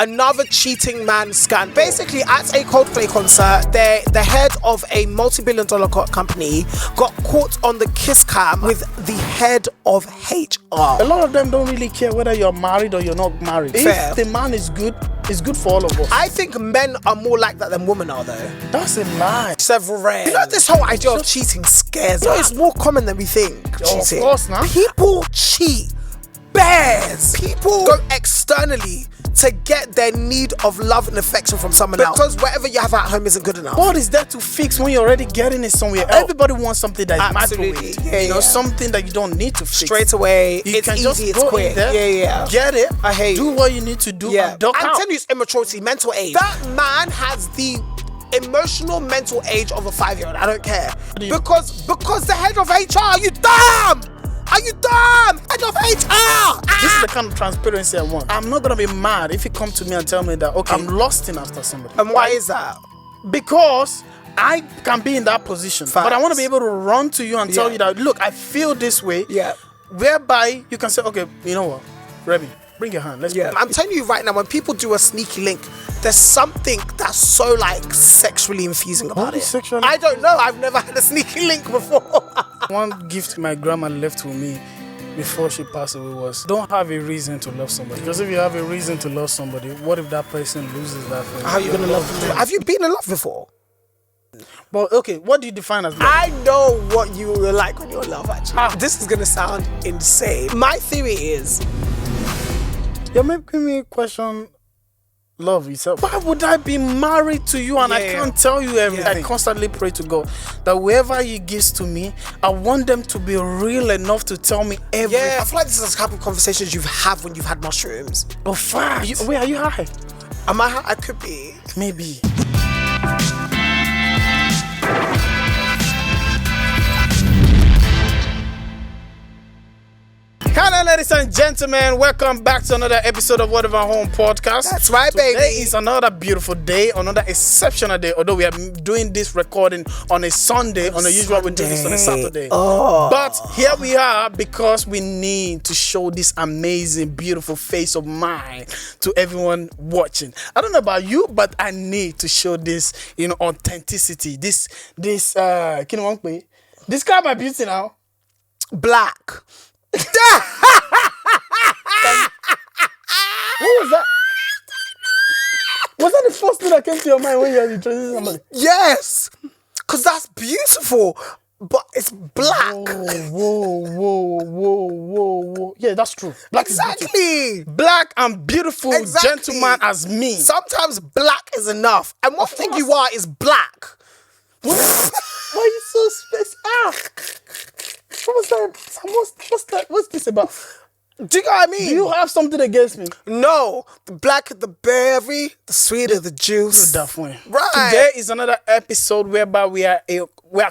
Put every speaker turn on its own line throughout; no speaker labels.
Another cheating man scandal. Basically, at a Coldplay concert, the head of a multi-billion-dollar company got caught on the kiss cam with the head of HR.
A lot of them don't really care whether you're married or you're not married.
Fair.
If the man is good, it's good for all of us.
I think men are more like that than women are, though.
That's a lie.
Several rare. You know, this whole idea of cheating scares us. It's more common than we think. Cheating.
Of course, nah.
People cheat. Bears. People go externally to get their need of love and affection from someone else. Because whatever you have at home isn't good enough.
What is there to fix when you're already getting it somewhere else? Everybody wants something that is
Absolutely.
microwave. Something that you don't need to fix.
Straight away.
You
It's
can
easy,
just
it's
go
quick.
in there,
Get it. I hate
do what you need to do and duck
I'm
out.
telling you, it's immaturity, mental age. That man has the emotional mental age of a 5-year-old. I don't care. Because the head of HR, are you dumb? Are you dumb? Head of HR!
This is the kind of transparency I want. I'm not gonna be mad if you come to me and tell me that, okay, I'm lusting after somebody.
And why is that?
Because I can be in that position.
Facts.
But I want to be able to run to you and tell you that, look, I feel this way.
Yeah.
Whereby you can say, okay, you know what, Remy, bring your hand. Let's play.
I'm telling you right now, when people do a sneaky link, there's something that's so like sexually infusing about it.
Sexually?
I don't know. I've never had a sneaky link before.
One gift my grandma left with me before she passed away was, don't have a reason to love somebody. Because if you have a reason to love somebody, what if that person loses that thing?
How are you gonna love them? Have you been in love before?
But okay, what do you define as love?
I know what you were like when you were in love, actually. This is gonna sound insane. My theory is,
You're making me question love itself. Why would I be married to you and I can't tell you everything? I constantly pray to God that whoever He gives to me, I want them to be real enough to tell me everything.
I feel like this is the type of conversations you've had when you've had mushrooms.
Oh, fuck. Wait, are you high?
Am I high? I could be.
Maybe. Hello, ladies and gentlemen. Welcome back to another episode of Whatever Home Podcast.
That's right, baby.
Today is another beautiful day, another exceptional day. Although we are doing this recording on a Sunday, on the usual we do this on a Saturday. But here we are because we need to show this amazing, beautiful face of mine to everyone watching. I don't know about you, but I need to show this, authenticity. Describe my beauty now.
Black.
What was that? Was that the first thing that came to your mind when you were introducing somebody?
Yes, because that's beautiful, but it's black.
Whoa. Yeah, that's true. Black
Exactly.
Black and beautiful gentleman as me.
Sometimes black is enough. And one thing you are is black.
Why are you so special? What's that? What's this about?
Do you know what I mean?
Do you have something against me?
No. The blacker the berry, the sweeter the juice.
Definitely.
Right.
Today is another episode whereby we are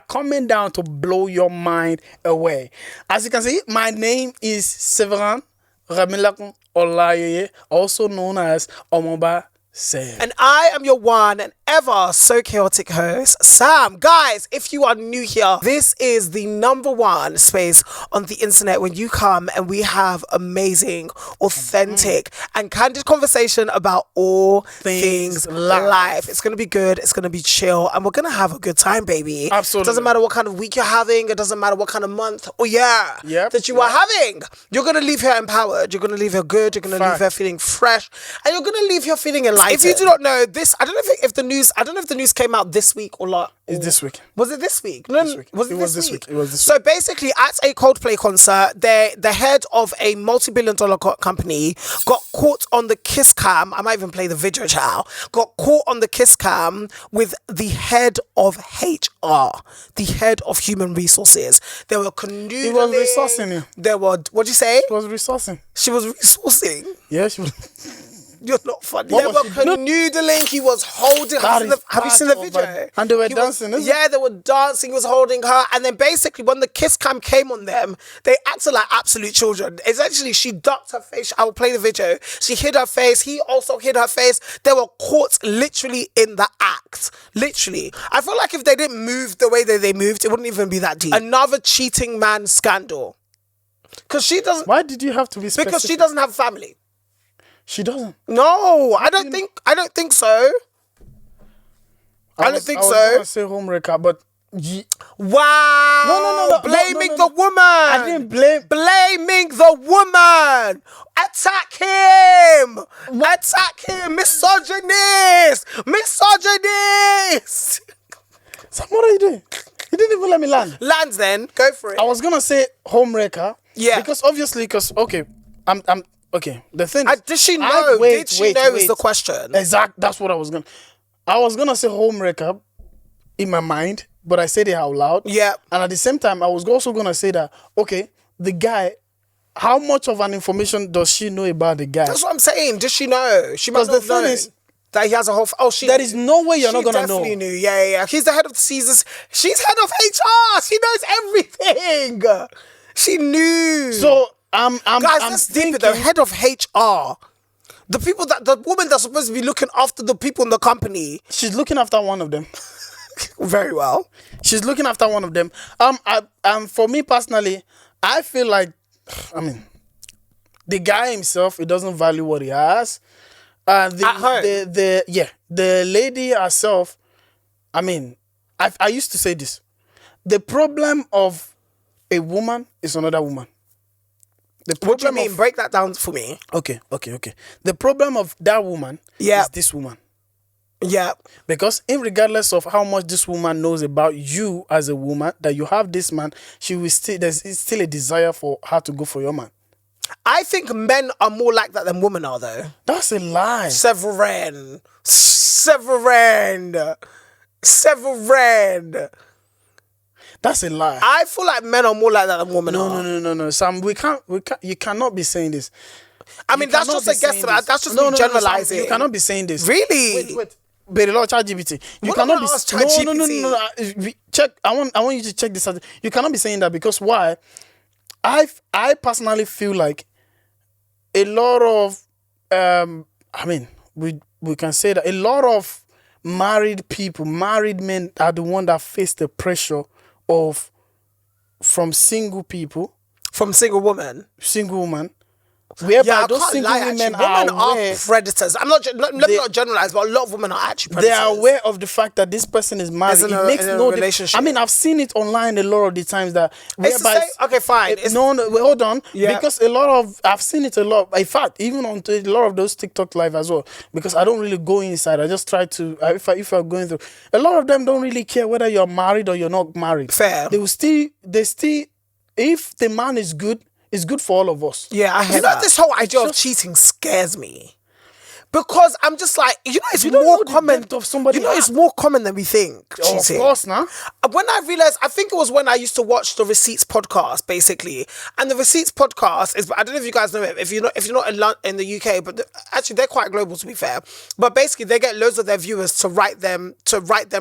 coming down to blow your mind away. As you can see, my name is Severan Ramilakun Olayeye, also known as Omoba Sam.
And I am your one and ever so chaotic host, Sam. Guys, if you are new here, this is the #1 space on the internet when you come and we have amazing, authentic, and candid conversation about all things life. It's going to be good. It's going to be chill. And we're going to have a good time, baby.
Absolutely.
It doesn't matter what kind of week you're having. It doesn't matter what kind of month or year that you are having. You're going to leave here empowered. You're going to leave here good. You're going to leave here feeling fresh. And you're going to leave here feeling enlightened. If you do not know this, I don't know if the news came out this week or not.
It's this week.
Was it this week? No,
this week.
Was it
was
this
this
week?
week. It was this
so
week.
basically, at a Coldplay concert, the head of a multi-billion-dollar company got caught on the kiss cam. I might even play the video, child. Got caught on the kiss cam with the head of HR, the head of human resources. They were canoodling.
He was resourcing you.
There were, what'd you say?
She was resourcing.
She was resourcing.
Yeah, she was.
You're not funny. They were canoodling. He was holding her. Have you seen the video?
And they were dancing,
they were dancing. He was holding her. And then basically, when the kiss cam came on them, they acted like absolute children. Essentially, she ducked her face. I will play the video. She hid her face. He also hid her face. They were caught literally in the act. Literally. I feel like if they didn't move the way that they moved, it wouldn't even be that deep. Another cheating man scandal. Because she doesn't...
Why did you have to be specific?
Because she doesn't have family.
She doesn't.
No, I don't think so. I don't think so.
I was gonna say homewrecker, but
wow.
No.
Blaming the woman.
I didn't blame.
Blaming the woman. Attack him. Attack him. Misogynist. Misogynist.
So what are you doing? You didn't even let me land.
Lands then. Go for it.
I was gonna say homewrecker.
Yeah.
Because obviously, okay, I'm okay. The thing is,
did she know? Did she know is the question.
Exact. That's what I was gonna say homewrecker in my mind, but I said it out loud.
Yeah.
And at the same time, I was also gonna say that, okay, the guy, how much of an information does she know about the guy?
That's what I'm saying. Does she know? She must not know that he has a whole...
there is no way you're not gonna know.
She definitely knew. Yeah. He's the head of the Caesars. She's head of HR. She knows everything. She knew.
So guys,
let's deep it. The head of HR, the woman that's supposed to be looking after the people in the company.
She's looking after one of them.
Very well.
She's looking after one of them. For me personally, I feel like, the guy himself, he doesn't value what he has. At home. The lady herself, I used to say this. The problem of a woman is another woman.
What do you mean? Break that down for me.
Okay. The problem of that woman is this woman.
Yeah.
Because regardless of how much this woman knows about you as a woman, that you have this man, there's still a desire for her to go for your man.
I think men are more like that than women are, though.
That's a lie.
Severin.
That's a lie.
I feel like men are more like that than women are.
No. Sam, you cannot be saying this.
That's just a guess. That's just me generalizing.
Sam, you cannot be saying this.
Really?
Wait. But the Lord ChatGPT. You cannot be. No. Check. I want you to check this out. You cannot be saying that because why? I personally feel like a lot of we can say that a lot of married men are the one that face the pressure from single people,
from single woman,
whereby those single women
are predators. Let me not generalize, but a lot of women are actually predators.
They are aware of the fact that this person is married. It makes no relationship. I've seen it online a lot of the times that
okay, fine.
Hold on. Yeah. Because I've seen it a lot. In fact, even on a lot of those TikTok live as well. Because I don't really go inside. I just try to. If I'm going through, a lot of them don't really care whether you're married or you're not married.
Fair.
They still. If the man is good. It's good for all of us.
Yeah, I hear that. This whole idea of cheating scares me. Because I'm just like, it's more common. It's more common than we think. Cheating.
Of course, now.
When I realized, I think it was when I used to watch the Receipts podcast, basically. And the Receipts podcast is, I don't know if you guys know it, if you're not in the UK, but actually they're quite global, to be fair. But basically, they get loads of their viewers to write them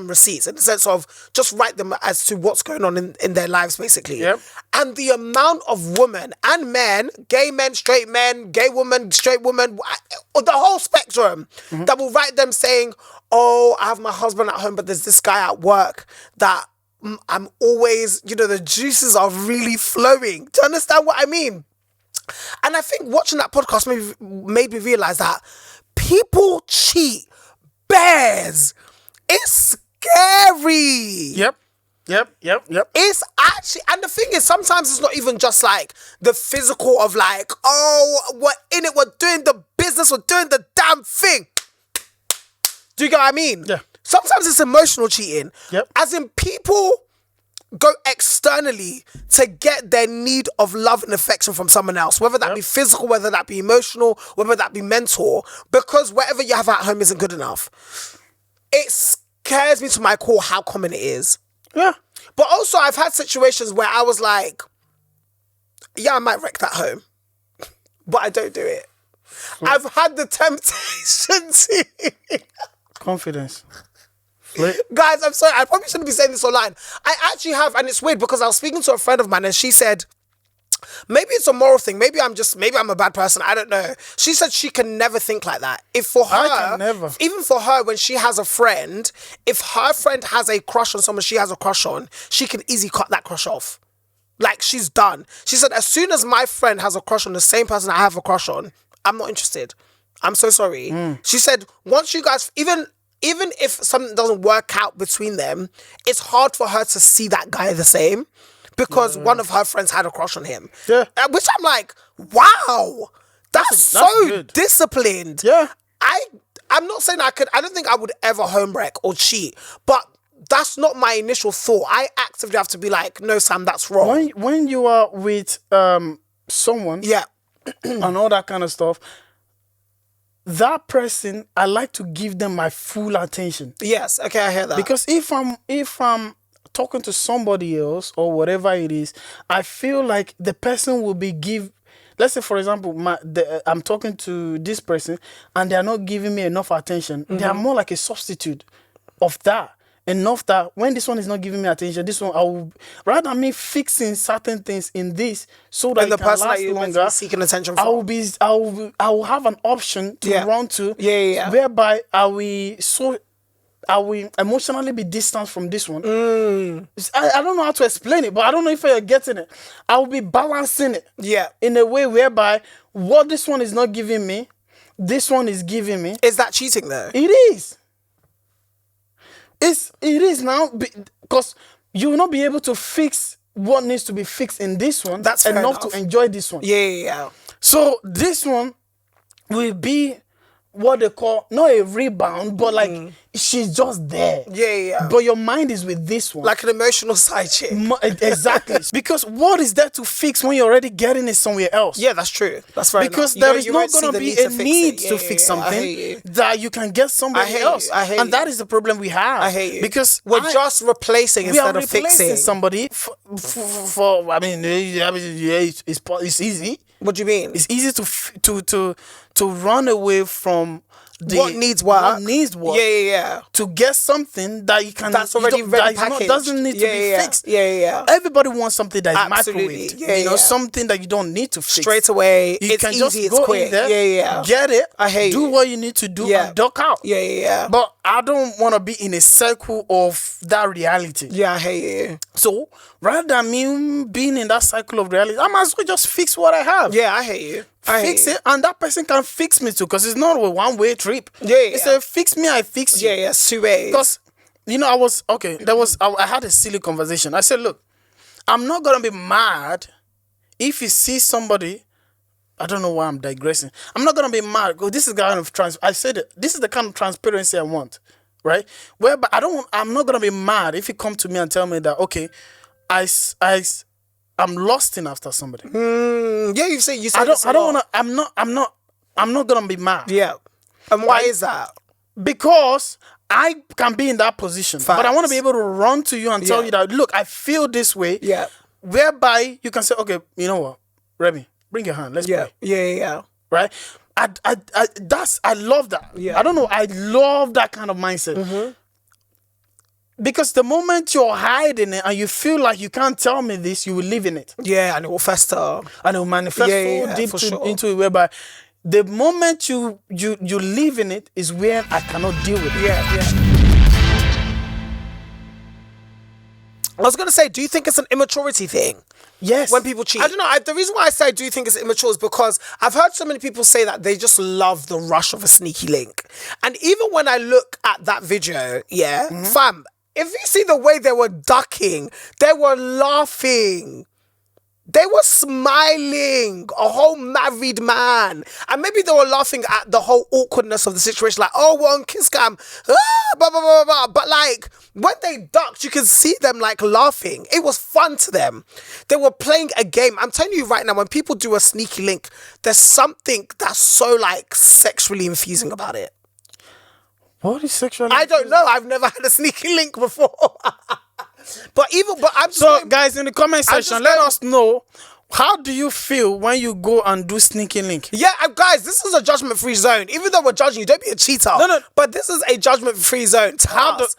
receipts, in the sense of just write them as to what's going on in their lives, basically.
Yep.
And the amount of women and men, gay men, straight men, gay women, straight women, the whole spectrum, that will write them saying, oh, I have my husband at home, but there's this guy at work that I'm always, the juices are really flowing. Do you understand what I mean? And I think watching that podcast made me realize that people cheat. Bears. It's scary.
Yep.
It's actually, and the thing is, sometimes it's not even just like the physical of like, oh, we're in it, we're doing the business, we're doing the damn thing. Do you get what I mean?
Yeah.
Sometimes it's emotional cheating.
Yep.
As in, people go externally to get their need of love and affection from someone else, whether that be physical, whether that be emotional, whether that be mental, because whatever you have at home isn't good enough. It scares me to my core how common it is.
Yeah.
But also, I've had situations where I was like, yeah, I might wreck that home, but I don't do it. I've had the temptation to.
Confidence.
Guys, I'm sorry. I probably shouldn't be saying this online. I actually have, and it's weird because I was speaking to a friend of mine and she said, maybe it's a moral thing. Maybe I'm a bad person. I don't know. She said she can never think like that.
I can never.
Even for her, when she has a friend, if her friend has a crush on someone she has a crush on, she can easily cut that crush off. Like, she's done. She said, as soon as my friend has a crush on the same person I have a crush on, I'm not interested. I'm so sorry. She said, once you guys, even if something doesn't work out between them, it's hard for her to see that guy the same because one of her friends had a crush on him.
Yeah.
Which I'm like, wow, that's so
good.
disciplined.
Yeah.
I'm not saying I don't think I would ever homewreck or cheat, but that's not my initial thought. I actively have to be like, no, Sam, that's wrong.
When you are with someone,
Yeah.
and all that kind of stuff, that person, I like to give them my full attention.
Yes. Okay, I hear that.
Because if I'm talking to somebody else or whatever it is, I feel like the person will be let's say, for example, I'm talking to this person and they are not giving me enough attention. They are more like a substitute of that. Enough that when this one is not giving me attention, this one, I will, rather than me fixing certain things in this so that
and the
it can
person
last
that you're
longer,
seeking attention from.
I will have an option to run to,
Yeah.
whereby I will emotionally be distant from this one. I don't know how to explain it, but I don't know if you're getting it. I will be balancing it.
Yeah.
In a way whereby what this one is not giving me, this one is giving me.
Is that cheating though?
It is. It is now because you will not be able to fix what needs to be fixed in this one.
That's fair
enough to enjoy this one.
Yeah.
So this one will be what they call not a rebound, but like she's just there.
Yeah.
But your mind is with this one.
Like an emotional side chick.
Exactly. Because what is there to fix when you're already getting it somewhere else?
Yeah, that's true. That's right.
Because there is not going to be a need to fix something that you can get somebody else. And that is the problem we have.
I hate you.
Because
we're just replacing instead of fixing
somebody for I mean, it's easy.
What do you mean?
It's easy to run away from
what needs work.
What needs work.
Yeah.
To get something that you can
that's already ready packaged.
Doesn't need to be fixed.
Yeah.
Everybody wants something that is
absolutely.
microwaved. Something that you don't need to fix.
Straight away.
You can
easy,
just
it's
go
quick.
in there, get it,
I hate
do what you need to do and duck out.
Yeah.
But I don't want to be in a circle of that reality.
Yeah, I hate you.
So rather than me being in that cycle of reality, I might as well just fix what I have.
Yeah, I hate you.
Fix it, and that person can fix me too, because it's not a one-way trip.
Yeah.
It's a fix me, I fix you.
Yeah, two ways.
Because, I had a silly conversation. I said, look, I'm not going to be mad if you see somebody, I don't know why I'm digressing. I'm not going to be mad. This is the kind of this is the kind of transparency I want, right? But I'm not going to be mad if you come to me and tell me that, okay, I'm lusting after somebody.
Yeah, you say
I'm not gonna be mad.
Yeah. And why is that?
Because I can be in that position.
Facts.
But I want to be able to run to you and tell you that, look, I feel this way.
Yeah.
Whereby you can say, okay, you know what, Remy, bring your hand. Let's play.
Yeah.
Right? I love that.
Yeah.
I don't know. I love that kind of mindset. Because the moment you're hiding it and you feel like you can't tell me this, you will live in it.
Yeah, and it will fester.
And it will manifest deep into it, whereby the moment you live in it is where I cannot deal with it.
Yeah. I was going to say, do you think it's an immaturity thing?
Yes.
When people cheat. I don't know. The reason why I say I do think it's immature is because I've heard so many people say that they just love the rush of a sneaky link. And even when I look at that video, fam, if you see the way they were ducking, they were laughing. They were smiling, a whole married man. And maybe they were laughing at the whole awkwardness of the situation. Like, oh, we're on kiss cam. Blah, blah, blah, blah. But like, when they ducked, you could see them like laughing. It was fun to them. They were playing a game. I'm telling you right now, when people do a sneaky link, there's something that's so like sexually infusing about it.
What is sexual?
I don't know. I've never had a sneaky link before. But I'm
so guys in the comment section, let us know, how do you feel when you go and do sneaky link?
Yeah, guys, this is a judgment-free zone. Even though we're judging you, don't be a cheater.
No.
But this is a judgment-free zone.
Because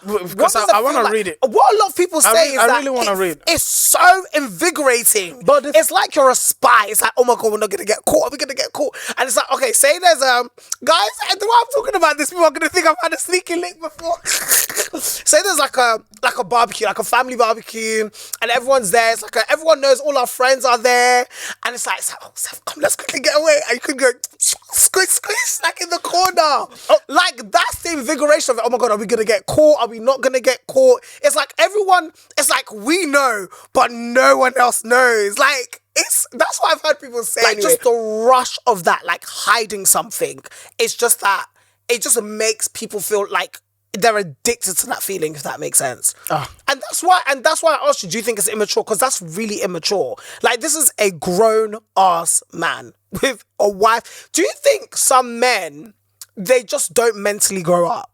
I want to read it.
What a lot of people say is that
I really want to read.
It's so invigorating. But it's like you're a spy. It's like, oh my God, we're not going to get caught. We're going to get caught. And it's like, okay, say there's, guys, the way I'm talking about this, people are going to think I've had a sneaky link before. Say there's like a barbecue, like a family barbecue, and everyone's there. It's like everyone knows all our friends are there. there, and it's like, oh, Seth, come, let's quickly get away. And you could go squish, like in the corner. Oh, like that's the invigoration of it. Oh my God, are we gonna get caught? Are we not gonna get caught? It's like everyone, it's like we know, but no one else knows. Like that's what I've heard people say. Like just the rush of that, like hiding something. It's just that it just makes people feel like they're addicted to that feeling, if that makes sense. And that's why I asked you, do you think it's immature? Because that's really immature. Like, this is a grown-ass man with a wife. Do you think some men, they just don't mentally grow up?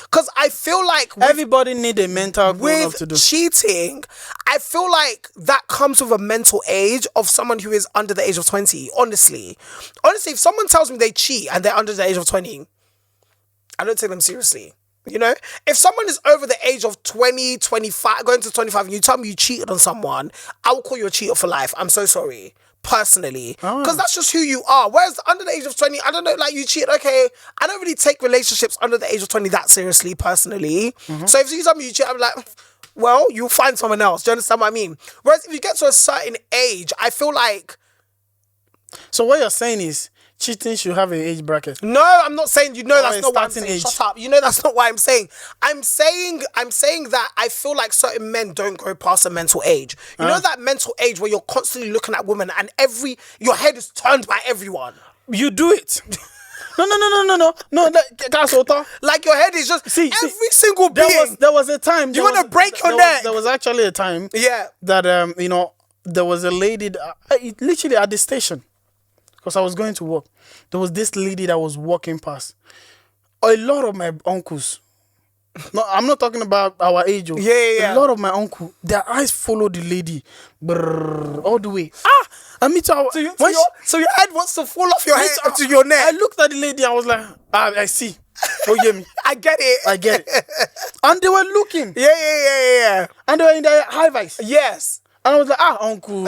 Because I feel like
everybody need a mental grown up to do.
With cheating, I feel like that comes with a mental age of someone who is under the age of 20, honestly. Honestly, if someone tells me they cheat and they're under the age of 20, I don't take them seriously. You know, if someone is over the age of 20, 25, going to 25, and you tell me you cheated on someone, I will call you a cheater for life. I'm so sorry, personally. Because that's just who you are. Whereas under the age of 20, I don't know, like you cheated, okay, I don't really take relationships under the age of 20 that seriously, personally. So if you tell me you cheat, I'm like, well, you'll find someone else. Do you understand what I mean? Whereas if you get to a certain age, I feel like...
So what you're saying is, cheating should have an age bracket.
No, I'm not saying, you know, that's not what I'm saying. Age. Shut up. You know, that's not what I'm saying. I'm saying that I feel like certain men don't go past a mental age. You know that mental age where you're constantly looking at women and your head is turned by everyone.
You do it. No, that's what.
Like your head is just every single being.
There was a time.
You want to break your neck.
There was actually a time.
Yeah.
That you know, there was a lady literally at the station. Because I was going to work. There was this lady that was walking past. A lot of my uncles, no, I'm not talking about our age.
Yeah.
A lot of my uncles, their eyes follow the lady all the way. And me too.
So your head wants to fall off your head to your neck.
I looked at the lady, I was like, I see. Oh, yeah, me.
I get it.
And they were looking.
Yeah.
And they were in their high vis.
Yes.
And I was like, uncle,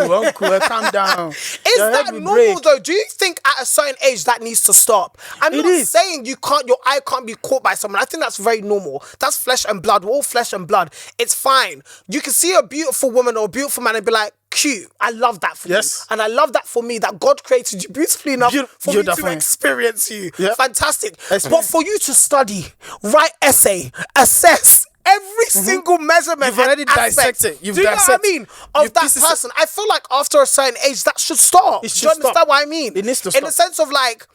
calm down.
Is that normal though? Do you think at a certain age that needs to stop? I'm not saying your eye can't be caught by someone. I think that's very normal. That's flesh and blood. We're all flesh and blood. It's fine. You can see a beautiful woman or a beautiful man and be like, cute. I love that for you. And I love that for me, that God created you beautifully enough for me to experience you. Yep. Fantastic. But for you to study, write essay, assess, every single measurement.
You've already dissected.
Do you know what I mean? Of that person. I feel like after a certain age, that should stop. Do you understand what I mean?
It needs to stop.
In the sense of like,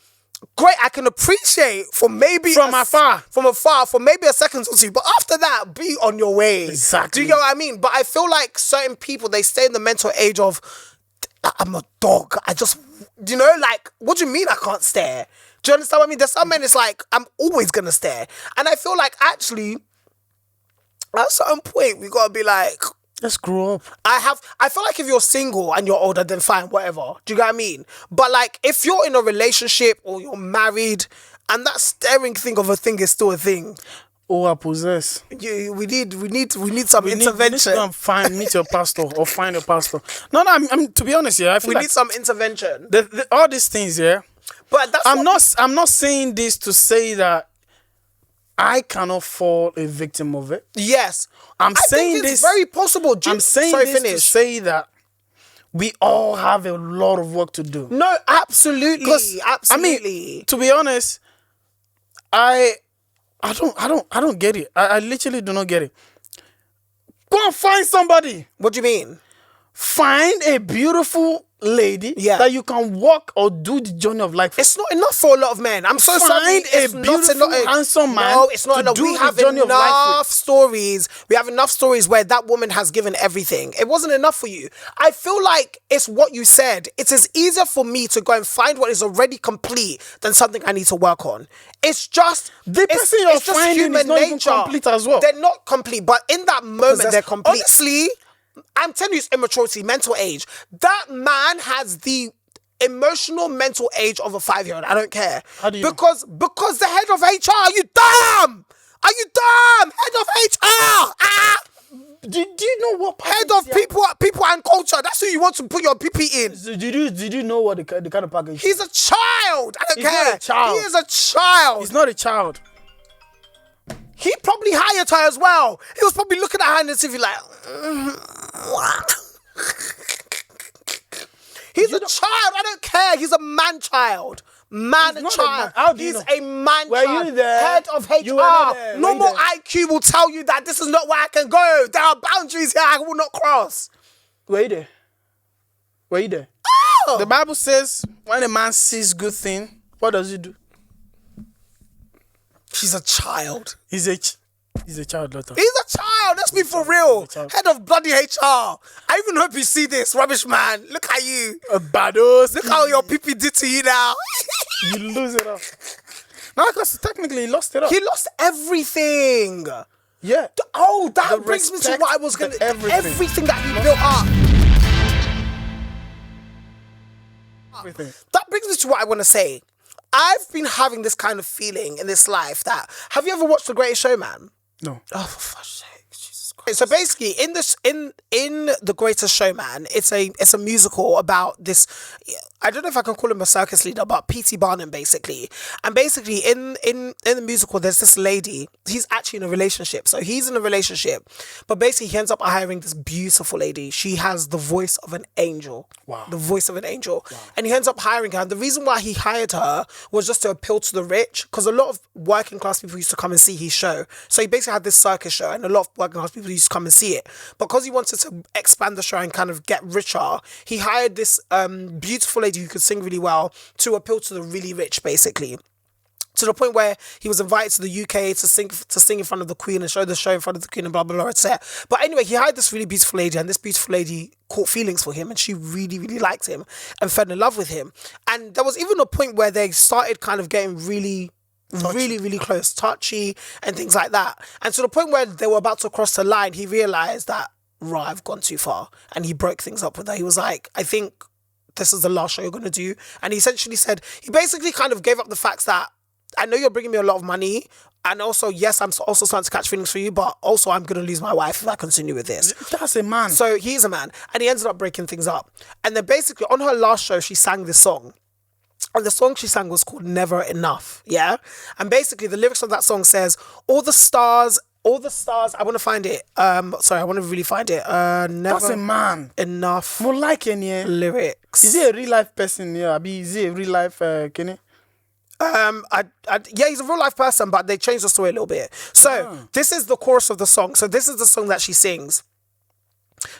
great, I can appreciate from maybe
from afar,
for maybe a second or two, but after that, be on your way.
Exactly.
Do you know what I mean? But I feel like certain people, they stay in the mental age of, I'm a dog. Do you know, like, what do you mean I can't stare? Do you understand what I mean? There's some men, it's like, I'm always gonna stare. And I feel like actually, at a certain point, we gotta be like,
let's grow up.
I feel like if you're single and you're older, then fine, whatever. Do you get what I mean? But like, if you're in a relationship or you're married and that staring thing of a thing is still a thing.
I possess.
We need some intervention.
We need to meet your pastor or find a pastor. No, I'm to be honest, I feel
we need some intervention.
All these things,
But that's
I'm not saying this to say that I cannot fall a victim of it.
Yes.
I'm saying
it's very possible.
I'm saying to say that we all have a lot of work to do.
No, absolutely. Absolutely.
I mean, to be honest, I don't get it. I literally do not get it. Go and find somebody.
What do you mean?
Find a beautiful lady that you can walk or do the journey of life.
It's not enough for a lot of men. I'm so sorry.
Find a beautiful, handsome man.
No, it's not enough. We have enough stories. We have enough stories where that woman has given everything. It wasn't enough for you. I feel like it's what you said. It is easier for me to go and find what is already complete than something I need to work on. It's just
the person you're finding is not even complete as well.
They're not complete, but in that moment they're complete. Honestly, I'm telling you, it's immaturity, mental age. That man has the emotional mental age of a 5-year-old. I don't care.
How do you
because the head of HR, are you dumb? Are you dumb? Head of HR.
Do you know what
head of people and culture? That's who you want to put your PP in.
So did you know what the kind of package?
He's a child. I don't care.
Not a child.
He is a child.
He's not a child.
He probably hired her as well. He was probably looking at her and as if he like, He's a child. I don't care. He's a man-child. Man-child. He's a man-child.
Were you there?
Head of HR.
You were not there.
Normal IQ will tell you that this is not where I can go. There are boundaries here I will not cross.
Were you there? Were you there?
Oh.
The Bible says when a man sees good thing, what does he do?
She's a child.
He's a child, daughter.
He's a child. Let's be for real. Head of bloody HR. I even hope you see this, rubbish man. Look at you.
Bados.
Look how your pee did to you now.
You lose it up. No, because technically he lost it up.
He lost everything.
Yeah.
Oh, that brings me to what I was going to... Everything that he built up.
Everything.
That brings me to what I want to say. I've been having this kind of feeling in this life that... Have you ever watched The Greatest Showman?
No.
Oh, for fuck's sake. Jesus Christ. So basically, in The Greatest Showman, it's a musical about this... I don't know if I can call him a circus leader, but P.T. Barnum, basically. And basically, in the musical, there's this lady. He's actually in a relationship. So he's in a relationship. But basically, he ends up hiring this beautiful lady. She has the voice of an angel.
Wow.
The voice of an angel. Wow. And he ends up hiring her. And the reason why he hired her was just to appeal to the rich. Because a lot of working class people used to come and see his show. So he basically had this circus show. And a lot of working class people used to come and see it. Because he wanted to expand the show and kind of get richer, he hired this beautiful lady who could sing really well to appeal to the really rich, basically. To the point where he was invited to the UK to sing in front of the Queen and show the show in front of the Queen and blah, blah, blah, etc. But anyway, he hired this really beautiful lady, and this beautiful lady caught feelings for him, and she really, really liked him and fell in love with him. And there was even a point where they started kind of getting really close, touchy and things like that. And to the point where they were about to cross the line, he realised that, right, I've gone too far. And he broke things up with her. He was like, I think this is the last show you're going to do. And he essentially said, he basically kind of gave up the facts that, I know you're bringing me a lot of money, and also, yes, I'm also starting to catch feelings for you, but also I'm going to lose my wife if I continue with this.
That's a man.
So he is a man, and he ended up breaking things up. And then basically, on her last show, she sang this song. And the song she sang was called Never Enough, yeah? And basically, the lyrics of that song says, all the stars, I want to find it. Sorry, I want to really find it. Never
That's a man.
Enough.
More like any
lyrics.
Is he a real life person? Yeah, is he a real life Kenny?
Yeah, he's a real life person, but they changed the story a little bit. So this is the chorus of the song. So this is the song that she sings.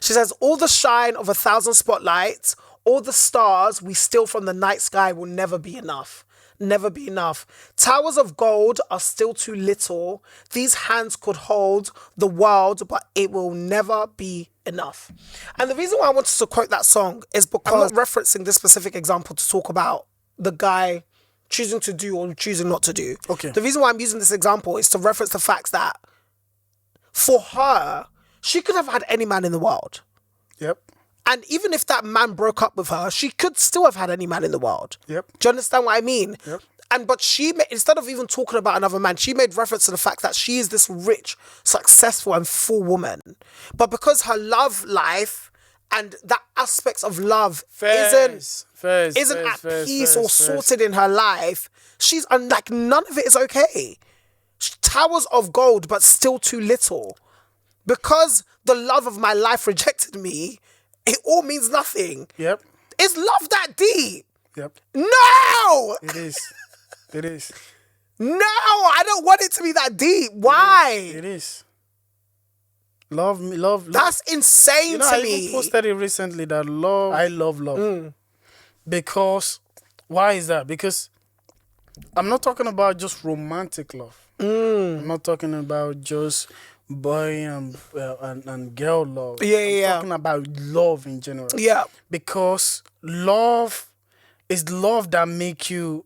She says, all the shine of 1,000 spotlights, all the stars we steal from the night sky will never be enough. Never be enough. Towers of gold are still too little. These hands could hold the world, but it will never be enough. And the reason why I wanted to quote that song is because I'm not referencing this specific example to talk about the guy choosing to do or choosing not to do.
Okay.
The reason why I'm using this example is to reference the fact that for her, she could have had any man in the world.
Yep.
And even if that man broke up with her, she could still have had any man in the world.
Yep.
Do you understand what I mean?
Yep.
But she, instead of even talking about another man, she made reference to the fact that she is this rich, successful and full woman. But because her love life and that aspects of love isn't at peace or sorted in her life, she's like, none of it is okay. Towers of gold, but still too little. Because the love of my life rejected me, it all means nothing.
Yep.
Is love that deep?
Yep.
No!
It is. It is.
No, I don't want it to be that deep. Why?
It is. Love me, love.
That's insane to
I
me.
even posted it recently that I love love. Because, why is that? Because I'm not talking about just romantic love. I'm not talking about just boy and girl love. I'm talking about love in general.
Yeah.
Because love is love that make you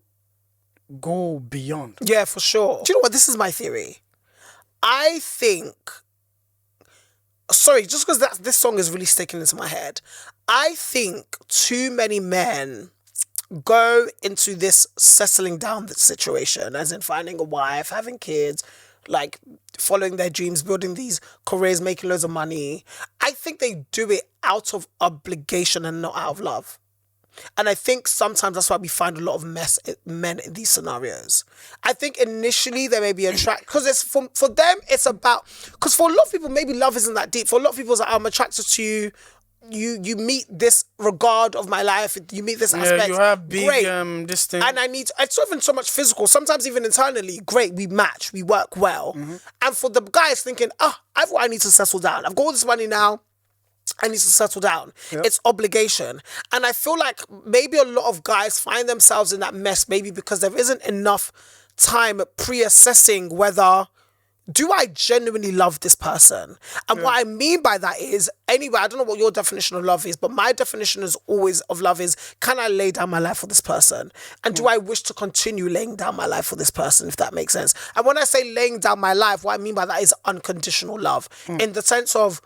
go beyond.
Yeah, for sure. Do you know what? This is my theory. I think... Sorry, just because this song is really sticking into my head. I think too many men go into this settling down situation, as in finding a wife, having kids, like following their dreams, building these careers, making loads of money. I think they do it out of obligation and not out of love. And I think sometimes that's why we find a lot of men in these scenarios. I think initially they may be attracted, because it's for them, it's about, because for a lot of people, maybe love isn't that deep. For a lot of people, it's like, I'm attracted to you you meet this regard of my life, you meet this aspect.
Yeah, you have big
great.
this thing.
And it's not even so much physical, sometimes even internally, great, we match, we work well. And for the guys thinking, I need to settle down. I've got all this money now, I need to settle down.
Yep.
It's obligation. And I feel like maybe a lot of guys find themselves in that mess, maybe because there isn't enough time pre-assessing whether, do I genuinely love this person? And what I mean by that is, anyway, I don't know what your definition of love is, but my definition is always of love is, can I lay down my life for this person? And do I wish to continue laying down my life for this person, if that makes sense? And when I say laying down my life, what I mean by that is unconditional love, in the sense of,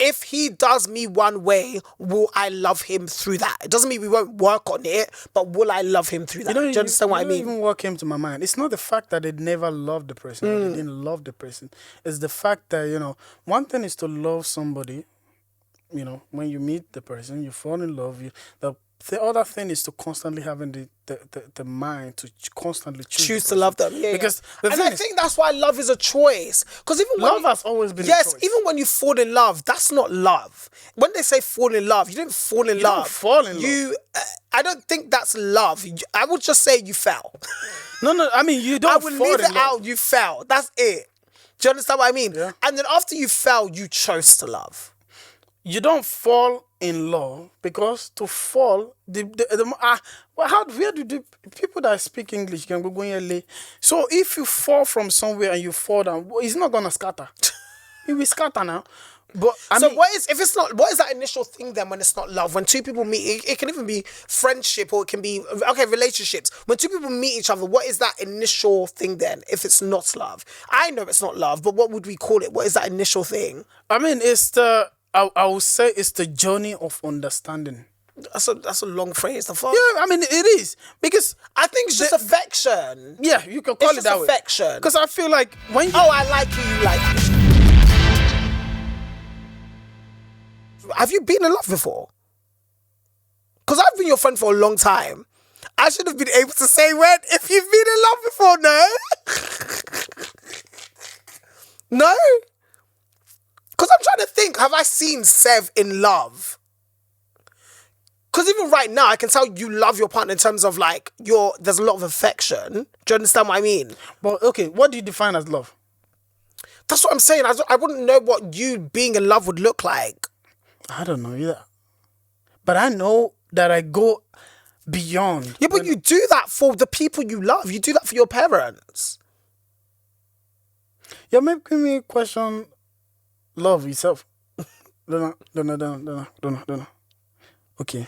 if he does me one way, will I love him through that? It doesn't mean we won't work on it, but will I love him through that? Do you understand what I mean?
Even what came to my mind. It's not the fact that they never loved the person, or they didn't love the person. It's the fact that, one thing is to love somebody, when you meet the person, you fall in love. The other thing is to constantly having the mind to constantly choose
to love them. Yeah,
because
I think that's why love is a choice. Because even
love has always been a choice.
Even when you fall in love, that's not love. When they say fall in love, you didn't fall in love.
Don't fall in love.
I don't think that's love. I would just say you fell.
No. I mean, you don't.
I would leave it out. You fell. That's it. Do you understand what I mean?
Yeah.
And then after you fell, you chose to love.
You don't fall in love, because to fall, where do the people that speak English can go in? So if you fall from somewhere and you fall down, it's not gonna scatter. It will scatter now. But what is that initial thing then when it's not love? When two people meet, it can even be friendship, or it can be relationships. When two people meet each other, what is that initial thing then? If it's not love, I know it's not love, but what would we call it? What is that initial thing? I mean, I would say it's the journey of understanding.
That's a long phrase. The fuck?
Yeah, I mean, it is. Because
I think it's just affection.
Yeah, you can call it that way.
It's affection.
Because I feel like when you...
I like you, you like me. Have you been in love before? Because I've been your friend for a long time. I should have been able to say if you've been in love before, no? No? Because I'm trying to think, have I seen Sev in love? Because even right now, I can tell you love your partner in terms of like, there's a lot of affection. Do you understand what I mean?
But okay, what do you define as love?
That's what I'm saying. I wouldn't know what you being in love would look like.
I don't know either. But I know that I go beyond.
Yeah, but you do that for the people you love. You do that for your parents.
You're making me question love itself. Don't know. Okay.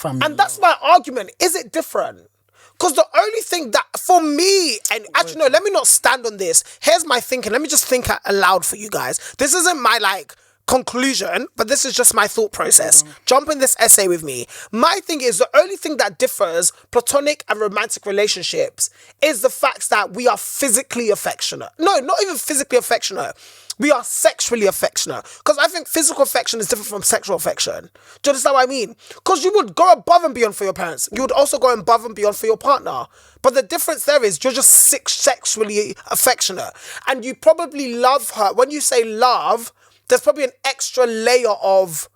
And that's my argument. Is it different? Because the only thing that, for me, and actually, no, let me not stand on this. Here's my thinking. Let me just think aloud for you guys. This isn't my, conclusion, but this is just my thought process. Jump in this essay with me. My thing is, the only thing that differs platonic and romantic relationships is the fact that we are physically affectionate. No, not even physically affectionate. We are sexually affectionate. Because I think physical affection is different from sexual affection. Do you understand what I mean? Because you would go above and beyond for your parents. You would also go above and beyond for your partner. But the difference there is you're just sexually affectionate. And you probably love her. When you say love, there's probably an extra layer of,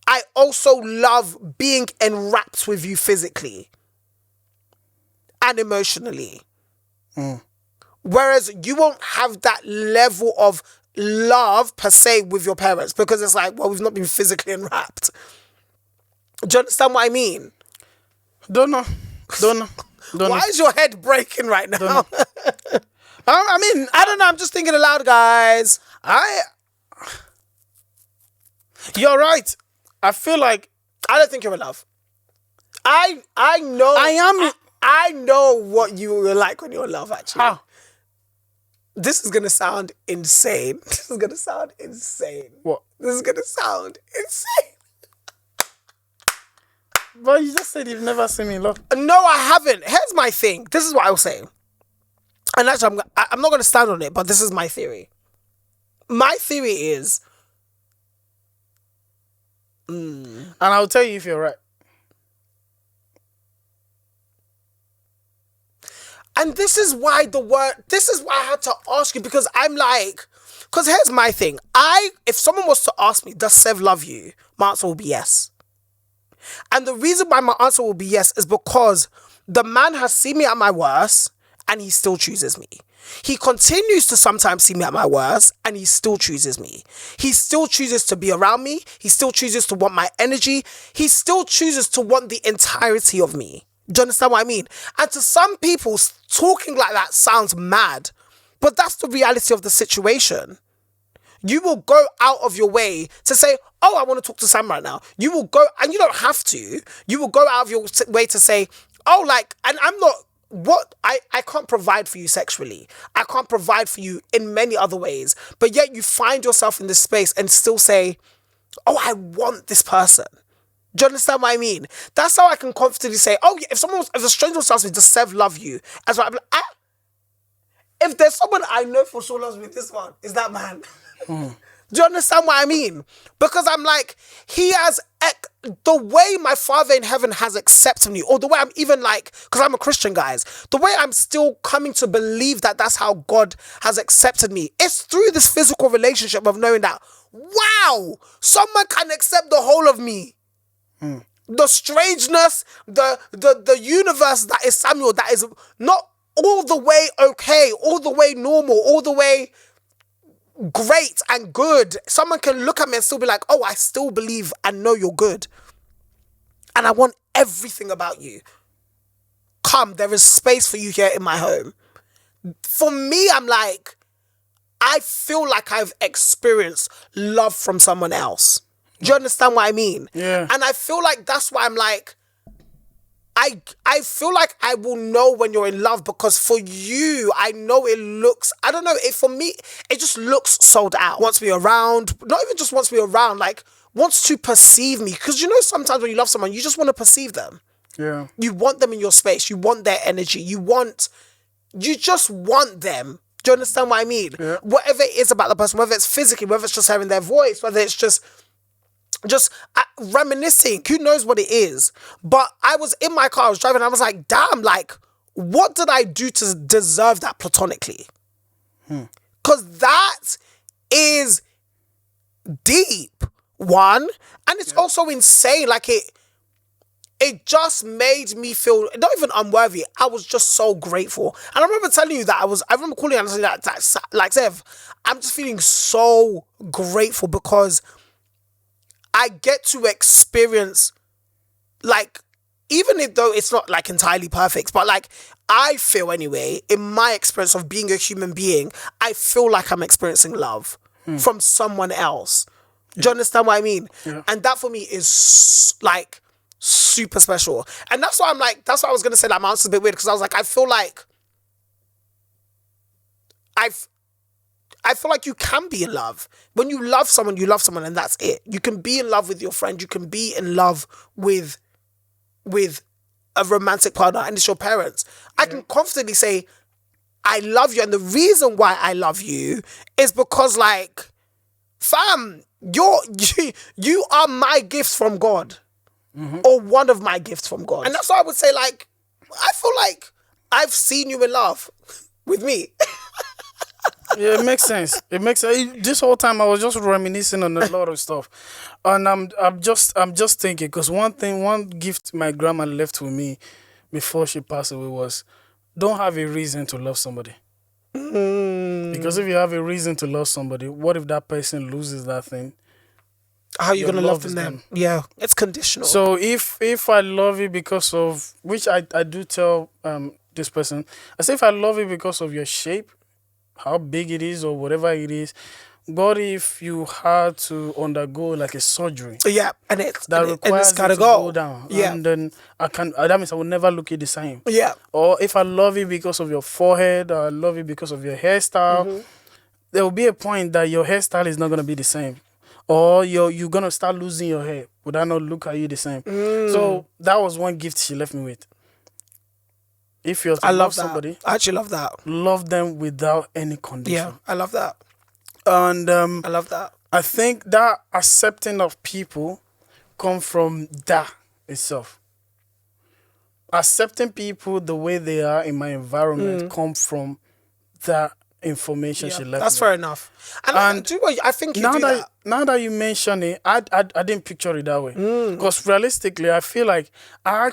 I also love being enwrapped with you physically and emotionally. Whereas you won't have that level of love per se with your parents, because it's like, well, we've not been physically enwrapped. Do you understand what I mean?
Don't know.
Why is your head breaking right now?
I mean,
I don't know. I'm just thinking aloud, guys.
You're right. I feel like
I don't think you're in love. I know. I know what you were like when you were in love, actually.
How?
This is going to sound insane.
What?
This is going to sound insane.
But you just said you've never seen me in love.
No, I haven't. Here's my thing. This is what I was saying. And actually, I'm not going to stand on it, but this is my theory. My theory is...
And I'll tell you if you're right.
And this is why I had to ask you, because I'm like, Because here's my thing. If someone was to ask me, does Sev love you? My answer will be yes. And the reason why my answer will be yes is because the man has seen me at my worst and he still chooses me. He continues to sometimes see me at my worst and he still chooses me. He still chooses to be around me. He still chooses to want my energy. He still chooses to want the entirety of me. Do you understand what I mean? And to some people, talking like that sounds mad, but that's the reality of the situation. You will go out of your way to say, oh, I want to talk to Sam right now. You will go, and you don't have to, you will go out of your way to say, oh, like, and I'm not, I can't provide for you sexually. I can't provide for you in many other ways. But yet you find yourself in this space and still say, oh, I want this person. Do you understand what I mean? That's how I can confidently say, oh, yeah, if a stranger asks me, does Sev love you? As well, I'm like, if there's someone I know for sure loves me, this one is that man. Do you understand what I mean? Because I'm like, he has, the way my Father in heaven has accepted me, or the way I'm even like, because I'm a Christian, guys, the way I'm still coming to believe that that's how God has accepted me, it's through this physical relationship of knowing that, wow, someone can accept the whole of me. The strangeness, the universe that is Samuel, that is not all the way okay, all the way normal, all the way great and good. Someone can look at me and still be like, oh, I still believe and know you're good. And I want everything about you. Come, there is space for you here in my home. For me, I'm like, I feel like I've experienced love from someone else. Do you understand what I mean?
Yeah.
And I feel like that's why I'm like, I feel like I will know when you're in love, because for you, I know it looks, I don't know, for me, it just looks sold out. Wants me around, not even just wants me around, like wants to perceive me. Because you know, sometimes when you love someone, you just want to perceive them.
Yeah.
You want them in your space. You want their energy. You just want them. Do you understand what I mean?
Yeah.
Whatever it is about the person, whether it's physically, whether it's just hearing their voice, whether it's just reminiscing, who knows what it is. But I was in my car, I was driving, I was like, damn, like, what did I do to deserve that platonically? Because that is deep, one, and it's also insane. Like, it just made me feel not even unworthy. I was just so grateful. And I remember telling you that I remember calling you and saying that like, Zev, I'm just feeling so grateful because I get to experience, like, even though it's not like entirely perfect, but like, I feel anyway, in my experience of being a human being, I feel like I'm experiencing love from someone else. Do you understand what I mean?
Yeah.
And that for me is like super special. And that's why I'm like, that's why I was going to say that my answer's a bit weird, because I was like, I feel like I feel like you can be in love. When you love someone, and that's it. You can be in love with your friend. You can be in love with a romantic partner, and it's your parents. I can confidently say, I love you. And the reason why I love you is because, like, fam, you are my gift from God. Or one of my gifts from God. And that's why I would say, like, I feel like I've seen you in love with me.
Yeah, it makes sense. It makes sense. This whole time I was just reminiscing on a lot of stuff, and I'm just thinking, because one gift my grandma left with me before she passed away was, don't have a reason to love somebody. Because if you have a reason to love somebody, what if that person loses that thing?
How are you gonna love them then?
Gone.
Yeah, it's conditional.
So if I love you because of, which I do tell this person, I say, if I love you because of your shape, how big it is or whatever it is, but if you had to undergo like a surgery,
yeah, and it's
requires
gotta
you to
go
down,
yeah,
and then that means I will never look at the same.
Yeah.
Or if I love you because of your forehead, or I love you because of your hairstyle, there will be a point that your hairstyle is not gonna be the same, or you're gonna start losing your hair. Would I not look at you the same? So that was one gift she left me with. If you're to love somebody,
I actually love that.
Love them without any condition.
Yeah, I love that.
And
I love that.
I think that accepting of people come from that itself. Accepting people the way they are in my environment come from that information she left
That's
me.
fair enough. And do you know what, I think you
now
do
that
that.
now that you mention it, I didn't picture it that way. Because realistically, I feel like I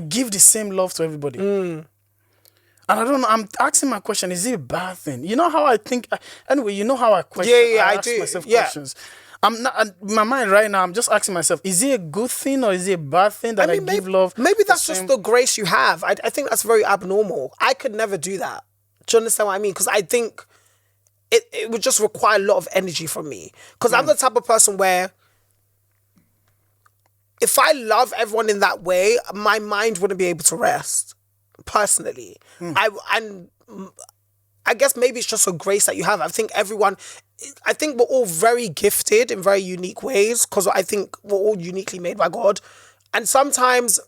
give the same love to everybody. And I don't know. I'm asking my question: is it a bad thing? You know how I think. Anyway, you know how I question. I ask
do.
myself questions. I'm not in my mind right now. I'm just asking myself: is it a good thing or is it a bad thing that I give love?
Maybe that's just the grace you have. I think that's very abnormal. I could never do that. Do you understand what I mean? Because I think it would just require a lot of energy from me. Because I'm the type of person where if I love everyone in that way, my mind wouldn't be able to rest. Personally, I guess maybe it's just a grace that you have. I think we're all very gifted in very unique ways because I think we're all uniquely made by God. And sometimes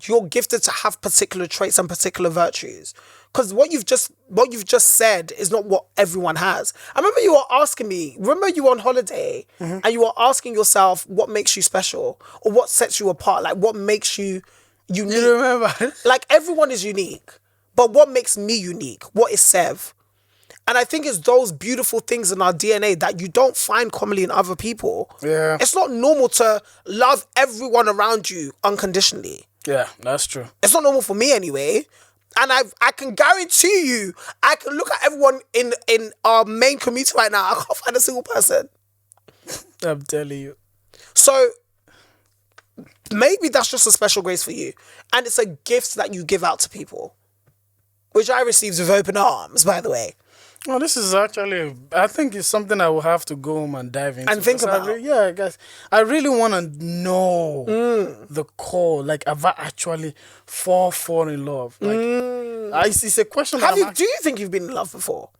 you're gifted to have particular traits and particular virtues. Because what you've just said is not what everyone has. I remember you were asking me, you were on holiday and you were asking yourself what makes you special or what sets you apart, like what makes you unique.
You remember?
Like everyone is unique. But what makes me unique? What is Sev? And I think it's those beautiful things in our DNA that you don't find commonly in other people.
Yeah.
It's not normal to love everyone around you unconditionally.
Yeah, that's true.
It's not normal for me anyway. And I can guarantee you, I can look at everyone in our main community right now. I can't find a single person.
I'm telling you.
So maybe that's just a special grace for you. And it's a gift that you give out to people. Which I received with open arms, by the way.
Well, this is actually, I think it's something I will have to go home and dive into.
And think about.
I guess. I really want to know the core. Like, have I actually fall in love? Like, it's a question
do you think you've been in love before?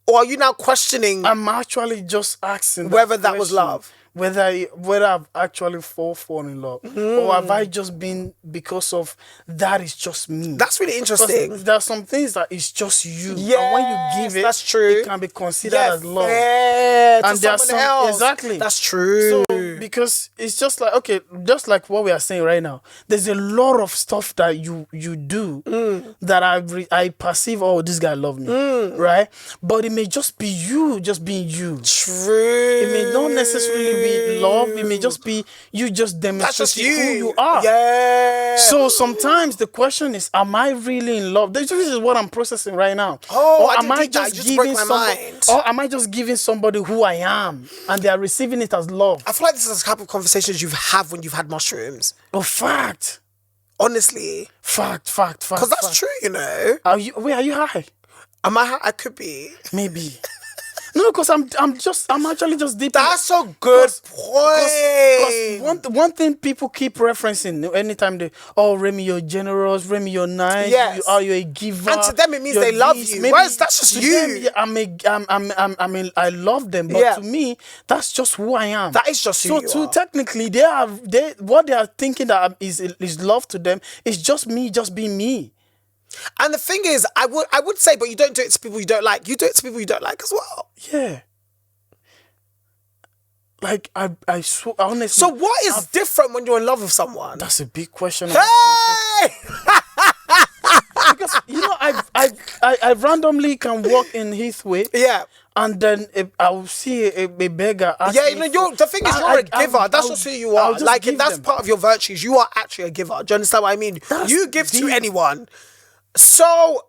Or are you now questioning?
I'm actually just asking
whether that was love.
Whether I've actually fallen in love. Or have I just been because of that is just me.
That's really interesting.
Because there are some things that is just you.
Yes,
and when you give it,
that's true.
it can be considered as love.
Yeah,
and there are some
else.
Exactly.
That's true.
So because it's just like, okay, just like what we are saying right now, there's a lot of stuff that you do that I perceive, oh, this guy love me. Right? But it may just be you just being you.
True.
It may not necessarily be love. It may just be you just demonstrating who you are.
Yeah.
So sometimes the question is, am I really in love? This is what I'm processing right now.
Oh,
or
I
am I
didn't
just
that. You
giving
just broke my
somebody,
mind.
or am I just giving somebody who I am and they are receiving it as love?
I feel like this is the type of conversations you have when you've had mushrooms.
Oh, fact.
Honestly.
Fact.
Because that's true, you know.
Are you high?
Am I high? I could be.
Maybe. No, because I'm actually just deep.
That's a good point.
Because one thing people keep referencing anytime Remy, you're generous, Remy, you're nice,
yes.
you're a giver.
And to them it means they love you. Whereas that's just you.
Them, I love them, but to me, that's just who I am.
That is just who you
So
are.
technically, what they are thinking that is love to them is just me, just being me.
And the thing is, I would say, but you don't do it to people you don't like. You do it to people you don't like as well.
Yeah. Like, I honestly...
So what is different when you're in love with someone?
That's a big question.
Hey!
Because, you know, I randomly can walk in Heathway.
Yeah.
And then I will see a beggar.
Yeah, you know, the thing is, you're a giver. That's just who you are. Like, that's part of your virtues. You are actually a giver. Do you understand what I mean? You give to anyone. So,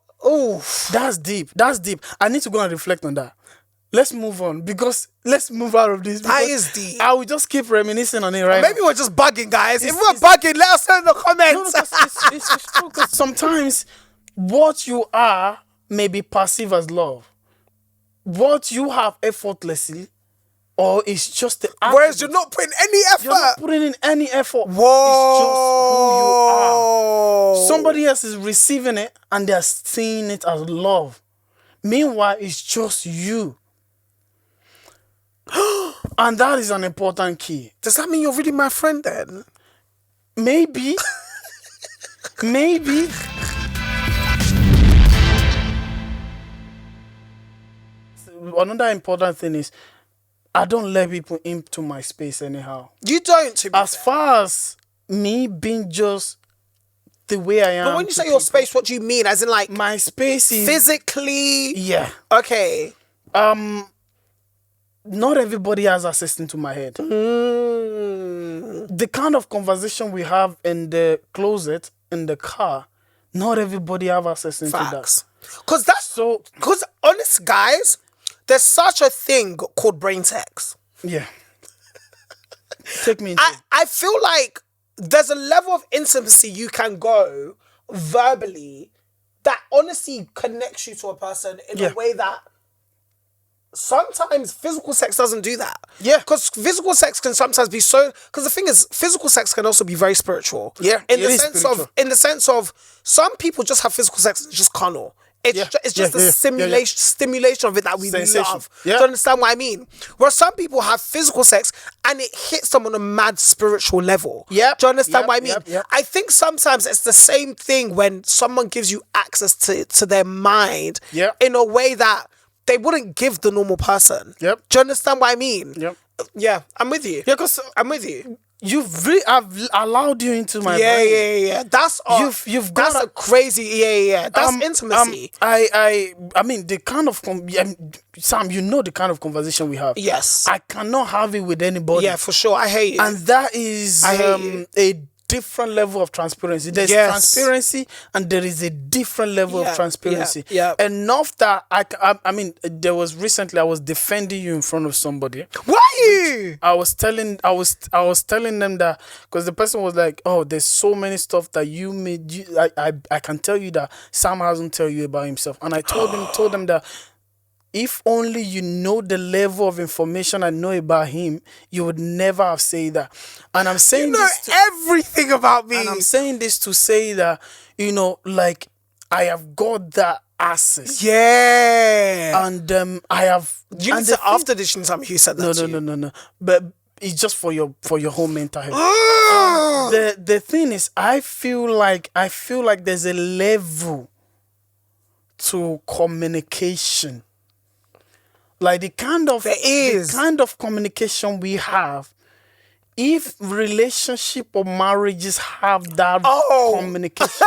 that's deep. I need to go and reflect on that. Let's move on let's move out of this.
That is deep.
I will just keep reminiscing on it right
Maybe we're just bugging, guys. If we're bugging, let us know in the comments.
No, it's true. Because sometimes what you are may be perceived as love. What you have effortlessly, or it's just the attribute.
Whereas you're not putting any effort.
You're not putting in any effort.
Whoa.
It's just who you are. Somebody else is receiving it and they're seeing it as love. Meanwhile, it's just you. And that is an important key.
Does that mean you're really my friend then?
Maybe. Maybe. Another important thing is, I don't let people into my space anyhow.
You don't, to be
As
fair.
far as me being just the way I am.
But when you say your space, what do you mean? As in like
my space is
physically?
Yeah.
Okay.
Not everybody has access into my head. The kind of conversation we have in the closet, in the car, not everybody have access into
Facts.
that.
Because honest guys, there's such a thing called brain sex.
Yeah. Take me into
I feel like there's a level of intimacy you can go verbally that honestly connects you to a person in a way that sometimes physical sex doesn't do that.
Yeah.
Because physical sex can sometimes be so... Because the thing is, physical sex can also be very spiritual.
Yeah,
In the sense of, some people just have physical sex and it's just carnal. It's just the stimulation of it that we love.
Yeah.
Do you understand what I mean? Where some people have physical sex and it hits them on a mad spiritual level.
Yep.
Do you understand what I mean?
Yep.
I think sometimes it's the same thing when someone gives you access to their mind in a way that they wouldn't give the normal person.
Yep.
Do you understand what I mean?
Yep.
Yeah, I'm with you.
Yeah, because
I'm with you.
I've allowed you into my brain.
Yeah. That's
you've got
a crazy. Yeah. That's intimacy.
I mean the kind of Sam, you know the kind of conversation we have.
Yes.
I cannot have it with anybody.
Yeah, for sure. I hate you.
And that is a different level of transparency. There's transparency and there is a different level of transparency.
Yeah.
Enough that I mean, there was recently I was defending you in front of somebody.
Why you?
I was telling them that because the person was like, oh, there's so many stuff that you made. I can tell you that Sam hasn't tell you about himself. And I told them that if only you know the level of information I know about him, you would never have said that. And I'm saying
everything about me.
And I'm saying this to say that, like I have got that access.
Yeah.
And I have.
You need to after this, you tell me who said that.
No. But it's just for your whole mental health. The thing is, I feel like there's a level to communication. Like the kind of communication we have, if relationship or marriages have that communication,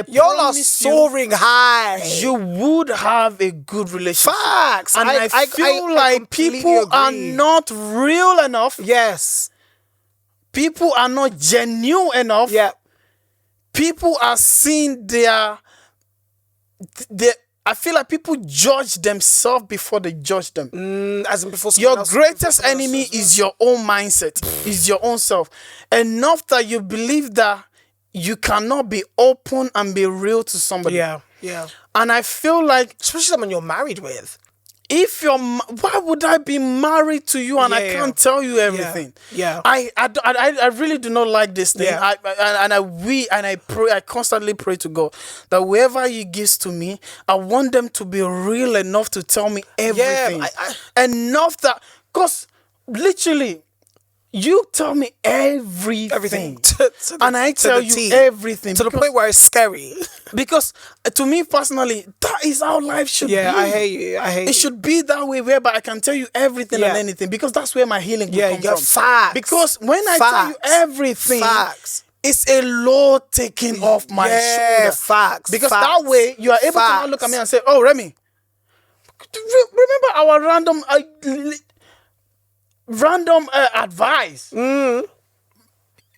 y'all are soaring high.
You would have a good relationship.
Facts.
And I feel like people are not real enough.
Yes.
People are not genuine enough.
Yeah.
People are seeing I feel like people judge themselves before they judge them.
As in before
your greatest enemy is your own mindset, is your own self. Enough that you believe that you cannot be open and be real to somebody.
Yeah.
And I feel like,
especially someone you're married with.
Why would I be married to you and I can't tell you everything?
Yeah.
I really do not like this thing.
Yeah.
I constantly pray to God that whoever He gives to me, I want them to be real enough to tell me everything. Enough that, because literally, you tell me everything. And I tell you everything.
To the point where it's scary.
Because to me personally, that is how life should be.
Yeah, I hate you.
It should be that way whereby I can tell you everything and anything. Because that's where my healing will come from.
Facts.
Because when I tell you everything, it's a load taken off my shoulder.
Facts.
Because that way you are able to now look at me and say, oh, Remy, remember our random advice.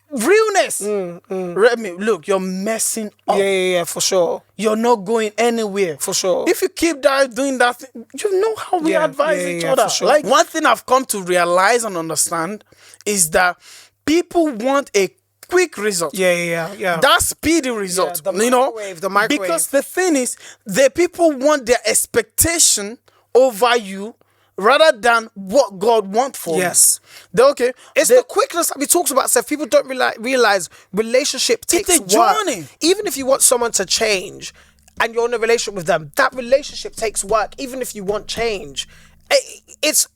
Realness. Remy, look, you're messing up.
Yeah, for sure.
You're not going anywhere.
For sure.
If you keep doing that thing, you know how we advise each other.
For sure.
Like, one thing I've come to realize and understand is that people want a quick result.
Yeah.
That speedy result.
The microwave.
Because the thing is, the people want their expectation over you rather than what God wants for you. Okay.
It's the quickness that we talked about, Seth. People don't realize relationship takes
a journey.
Work. Even if you want someone to change and you're in a relationship with them, that relationship takes work. Even if you want change, it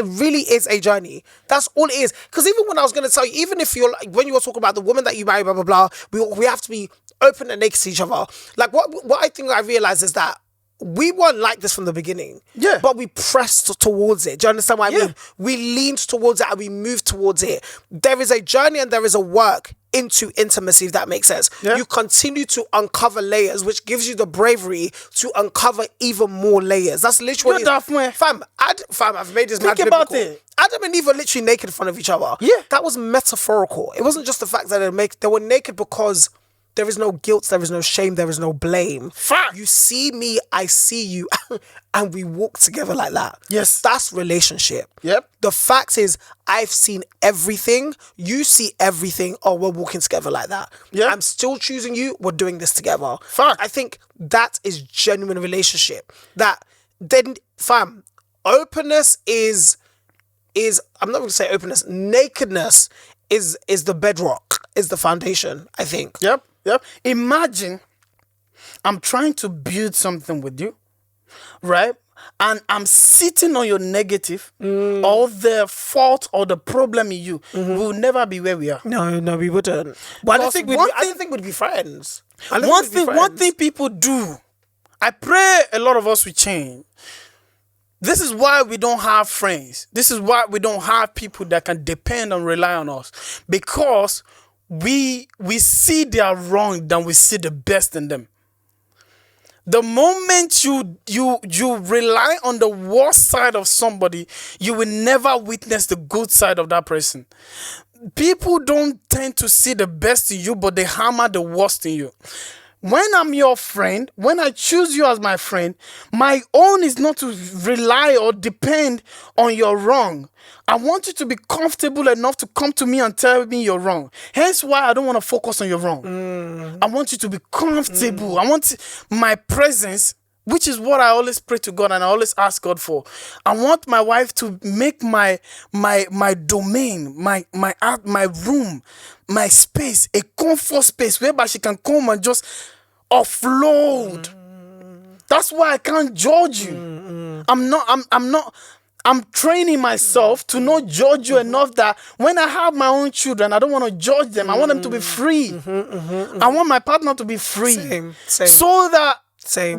really is a journey. That's all it is. Because even when I was going to tell you, even if when you were talking about the woman that you marry, blah blah blah, we have to be open and naked to each other. Like what I think I realized is that we weren't like this from the beginning.
Yeah.
But we pressed towards it. Do you understand what I mean? We leaned towards it and we moved towards it. There is a journey and there is a work into intimacy, if that makes sense.
Yeah.
You continue to uncover layers, which gives you the bravery to uncover even more layers. That's literally fam, I've made this
Think
mad
about
biblical.
it.
Adam and Eve were literally naked in front of each other.
Yeah.
That was metaphorical. It wasn't just the fact that they were naked because there is no guilt, there is no shame, there is no blame.
Fact.
You see me, I see you, and we walk together like that.
Yes.
That's relationship.
Yep.
The fact is, I've seen everything, you see everything, oh, we're walking together like that.
Yep.
I'm still choosing you, we're doing this together.
Fact.
I think that is genuine relationship. That then, fam, openness is I'm not going to say openness, nakedness is the bedrock, is the foundation, I think.
Yep. Imagine I'm trying to build something with you, right? And I'm sitting on your negative or the fault or the problem in you. We'll never be where we are.
No, we wouldn't. But I don't think we'd be friends.
One thing people do, I pray a lot of us will change. This is why we don't have friends. This is why we don't have people that can depend and rely on us. Because we see their wrong than we see the best in them. The moment you rely on the worst side of somebody, you will never witness the good side of that person. People don't tend to see the best in you, but they hammer the worst in you. When I'm your friend, when I choose you as my friend, my own is not to rely or depend on your wrong. I want you to be comfortable enough to come to me and tell me you're wrong. Hence why I don't want to focus on your wrong. I want you to be comfortable. I want my presence, which is what I always pray to God and I always ask God for. I want my wife to make my domain, my room, my space, a comfort space whereby she can come and just offload. That's why I can't judge you. I'm training myself to not judge you enough that when I have my own children, I don't want to judge them. I want them to be free. I want my partner to be free.
Same.
So that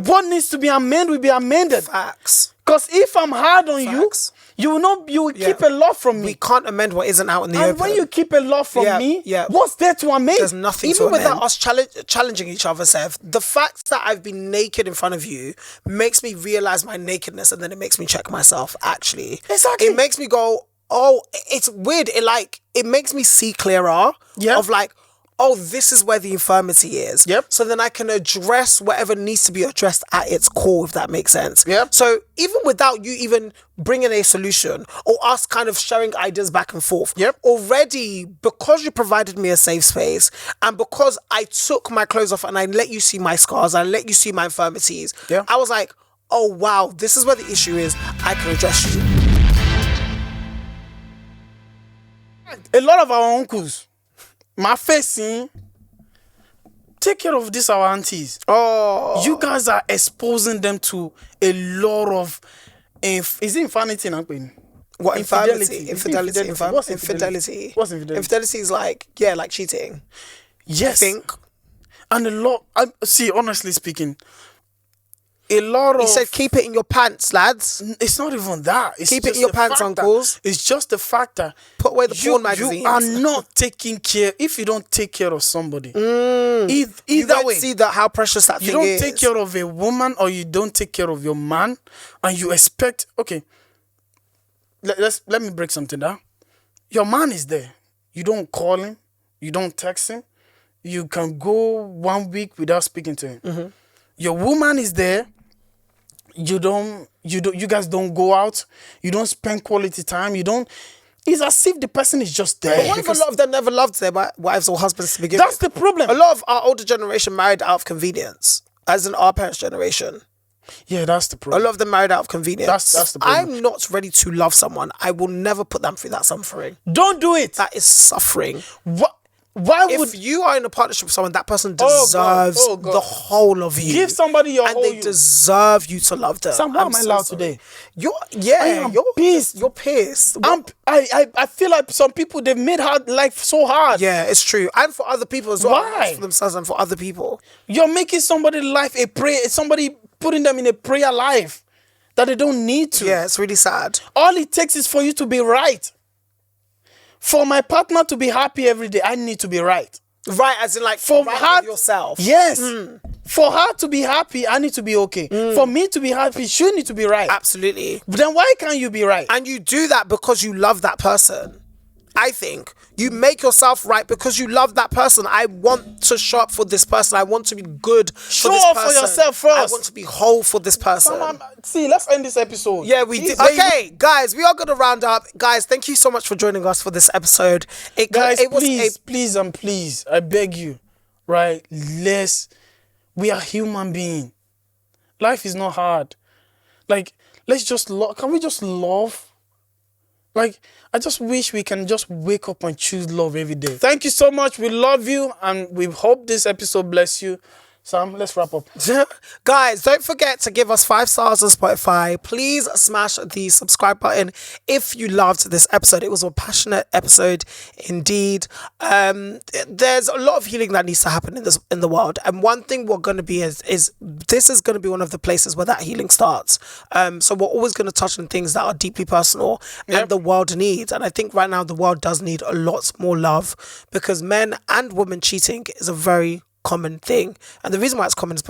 what needs to be amended will be amended.
Facts.
Because if I'm hard on you, you will keep a lot from me.
We can't amend what isn't out in the
and
open.
when you keep a lot from me, what's there to amend?
There's nothing
Even
to without us challenging each other, Seth. The fact that I've been naked in front of you makes me realize my nakedness, and then it makes me check myself, actually.
Exactly.
It makes me go, oh, it's weird. It makes me see clearer of like, oh, this is where the infirmity is.
Yep.
So then I can address whatever needs to be addressed at its core, if that makes sense.
Yep.
So even without you even bringing a solution or us kind of sharing ideas back and forth, already, because you provided me a safe space and because I took my clothes off and I let you see my scars, I let you see my infirmities, I was like, oh, wow, this is where the issue is. I can address you.
A lot of our uncles, my facing, take care of this our aunties.
Oh,
you guys are exposing them to a lot of is it infinity now?
What infidelity?
What's infidelity? What's infidelity?
Infidelity is like cheating.
Yes,
I think.
And a lot. See, honestly speaking, a lot of.
He said, "Keep it in your pants, lads."
It's not even that. It's
keep it in your pants, uncles.
It's just the fact that
put away the porn magazines.
You are not taking care. If you don't take care of somebody,
you
either way,
see that how precious that thing is.
You don't take care of a woman, or you don't take care of your man, and you expect. Okay, let me break something down. Your man is there. You don't call him. You don't text him. You can go 1 week without speaking to him. Your woman is there. You guys don't go out. You don't spend quality time. It's as if the person is just there.
But what if a lot of them never loved their wives or husbands to begin
with? That's the problem.
A lot of our older generation married out of convenience, as in our parents' generation.
Yeah, that's the problem.
A lot of them married out of convenience.
That's the problem.
I'm not ready to love someone. I will never put them through that suffering.
Don't do it.
That is suffering.
Why would
if you are in a partnership with someone, that person deserves the whole of you.
Give somebody your whole,
and they deserve you to love them.
Sam, why am I loud today?
You're
pissed.
You're pissed.
I feel like some people, they've made life so hard.
Yeah, it's true, and for other people as well.
Why?
For themselves and for other people.
You're making somebody's life a prayer. Somebody putting them in a prayer life that they don't need to.
Yeah, it's really sad.
All it takes is for you to be right. For my partner to be happy every day, I need to be right.
Right, as in like
For
right
her,
with yourself.
Yes. For her to be happy, I need to be okay. For me to be happy, she need to be right.
Absolutely.
But then why can't you be right?
And you do that because you love that person. I think you make yourself right because you love that person. I want to show up for this person. I want to be good for this
Show up
person.
for yourself first.
I want to be whole for this person.
See, let's end this episode.
Yeah, we did. Okay, guys, we are going to round up. Guys, thank you so much for joining us for this episode.
Guys, please, I beg you, right? We are human beings. Life is not hard. Like, let's just love. Can we just love? Like, I just wish we can just wake up and choose love every day. Thank you so much. We love you, and we hope this episode bless you. Sam, let's wrap up.
Guys, don't forget to give us 5 stars on Spotify. Please smash the subscribe button if you loved this episode. It was a passionate episode indeed. There's a lot of healing that needs to happen in the world, and one thing we're going to be is this is going to be one of the places where that healing starts. So we're always going to touch on things that are deeply personal and the world needs. And I think right now the world does need a lot more love, because men and women cheating is a very common thing, and the reason why it's common is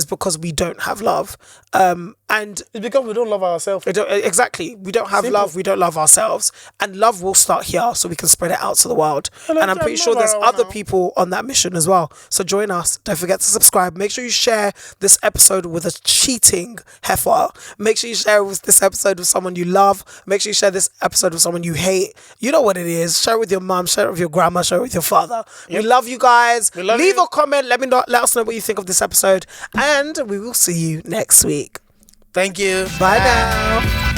because we don't have love, and
it's because we don't love ourselves.
Exactly, we don't have love, we don't love ourselves, and love will start here so we can spread it out to the world. And I'm pretty sure there's other people on that mission as well, so join us. Don't forget to subscribe. Make sure you share this episode with a cheating heifer. Make sure you share this episode with someone you love. Make sure you share this episode with someone you hate. You know what it is. Share it with your mom, share it with your grandma, share it with your father. We love you guys. Leave a comment. Let us know what you think of this episode, and we will see you next week.
Thank you.
Bye now.